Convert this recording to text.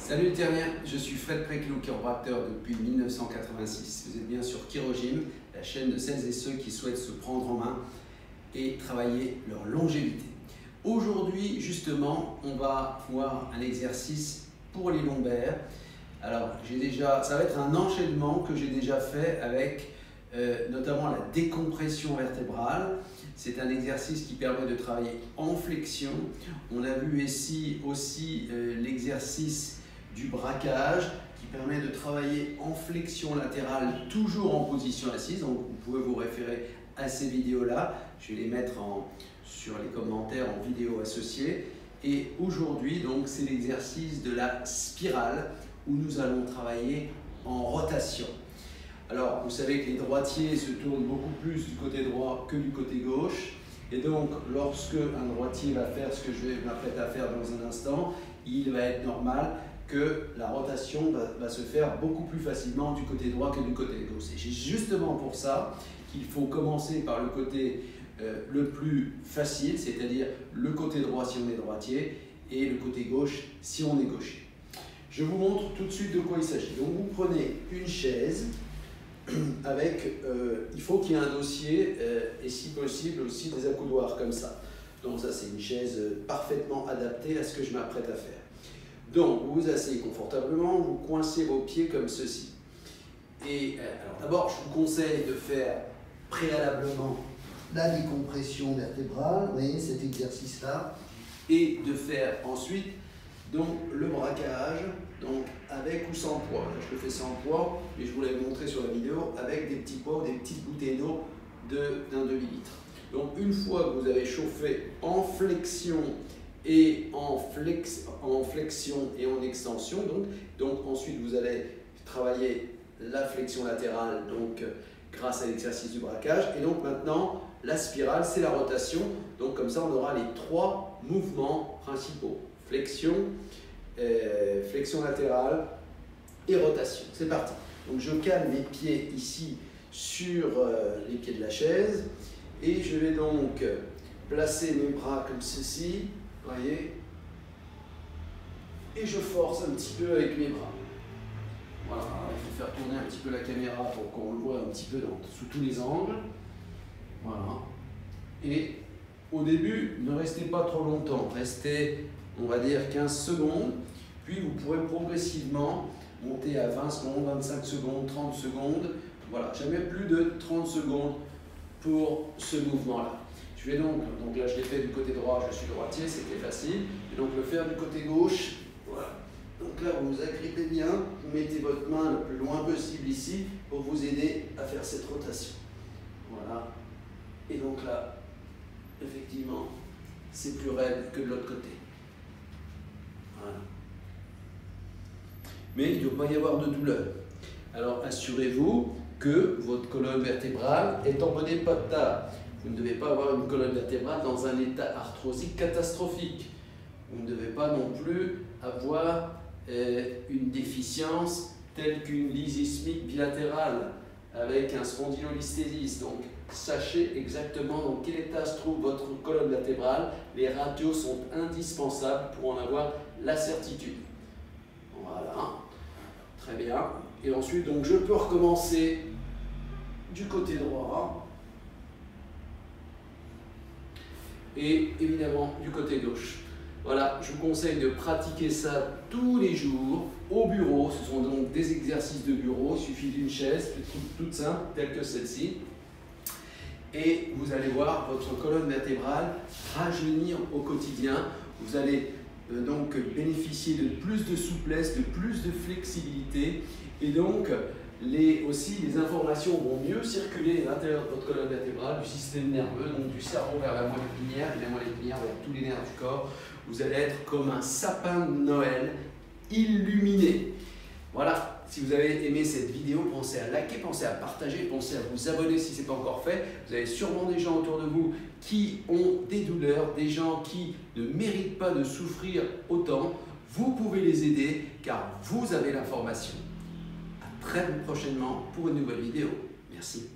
Salut les terriens, je suis Fred Préclou, chiropracteur depuis 1986. Vous êtes bien sur Chirogym, la chaîne de celles et ceux qui souhaitent se prendre en main et travailler leur longévité. Aujourd'hui, justement, on va voir un exercice pour les lombaires. Alors, ça va être un enchaînement que j'ai déjà fait avec notamment la décompression vertébrale. C'est un exercice qui permet de travailler en flexion. On a vu ici aussi l'exercice du braquage qui permet de travailler en flexion latérale, toujours en position assise. Donc vous pouvez vous référer à ces vidéos-là. Je vais les mettre sur les commentaires en vidéo associée. Et aujourd'hui, donc, c'est l'exercice de la spirale où nous allons travailler en rotation. Alors, vous savez que les droitiers se tournent beaucoup plus du côté droit que du côté gauche. Et donc, lorsque un droitier va faire ce que je m'apprête à faire dans un instant, il va être normal que la rotation va se faire beaucoup plus facilement du côté droit que du côté gauche. C'est justement pour ça qu'il faut commencer par le côté le plus facile, c'est-à-dire le côté droit si on est droitier et le côté gauche si on est gaucher. Je vous montre tout de suite de quoi il s'agit. Donc, vous prenez une chaise avec, il faut qu'il y ait un dossier et si possible aussi des accoudoirs comme ça. Donc ça, c'est une chaise parfaitement adaptée à ce que je m'apprête à faire. Donc vous vous asseyez confortablement, vous coincez vos pieds comme ceci. Et alors d'abord, je vous conseille de faire préalablement la décompression vertébrale, vous voyez cet exercice-là, et de faire ensuite donc le braquage, donc avec ou sans poids. Là, je le fais sans poids, mais je vous l'ai montré sur la vidéo, avec des petits poids ou des petites bouteilles d'eau d'un demi-litre. Donc une fois que vous avez chauffé en flexion et en flexion et en extension, donc ensuite vous allez travailler la flexion latérale donc grâce à l'exercice du braquage. Et donc maintenant, la spirale, c'est la rotation. Donc comme ça, on aura les trois mouvements principaux. Flexion, flexion latérale et rotation. C'est parti. Donc je cale mes pieds ici sur les pieds de la chaise et je vais donc placer mes bras comme ceci, voyez, et je force un petit peu avec mes bras. Voilà, il faut faire tourner un petit peu la caméra pour qu'on le voit un petit peu sous tous les angles. Voilà. Et au début, ne restez pas trop longtemps, restez, on va dire 15 secondes, puis vous pourrez progressivement monter à 20 secondes, 25 secondes, 30 secondes, voilà, jamais plus de 30 secondes pour ce mouvement-là. Je vais donc là je l'ai fait du côté droit, je suis droitier, c'était facile, et donc le faire du côté gauche, voilà. Donc là vous vous agrippez bien, vous mettez votre main le plus loin possible ici pour vous aider à faire cette rotation. Voilà, et donc là, effectivement, c'est plus raide que de l'autre côté. Voilà. Mais il ne doit pas y avoir de douleur. Alors assurez-vous que votre colonne vertébrale est en bon état. Vous ne devez pas avoir une colonne vertébrale dans un état arthrosique catastrophique. Vous ne devez pas non plus avoir une déficience telle qu'une lyse ischémique bilatérale avec un spondylolisthésis. Donc sachez exactement dans quel état se trouve votre colonne vertébrale. Les radios sont indispensables pour en avoir la certitude. Voilà, très bien. Et ensuite, donc, je peux recommencer du côté droit et évidemment du côté gauche. Voilà, je vous conseille de pratiquer ça tous les jours au bureau. Ce sont donc des exercices de bureau. Il suffit d'une chaise toute simple, telle que celle-ci. Et vous allez voir votre colonne vertébrale rajeunir au quotidien. Vous allez donc bénéficier de plus de souplesse, de plus de flexibilité. Et donc, les informations vont mieux circuler à l'intérieur de votre colonne vertébrale, du système nerveux, donc du cerveau vers la moelle épinière, et la moelle épinière vers tous les nerfs du corps. Vous allez être comme un sapin de Noël illuminé. Voilà, si vous avez aimé cette vidéo, pensez à liker, pensez à partager, pensez à vous abonner si ce n'est pas encore fait. Vous avez sûrement des gens autour de vous qui ont des douleurs, des gens qui ne méritent pas de souffrir autant. Vous pouvez les aider car vous avez l'information. À très prochainement pour une nouvelle vidéo. Merci.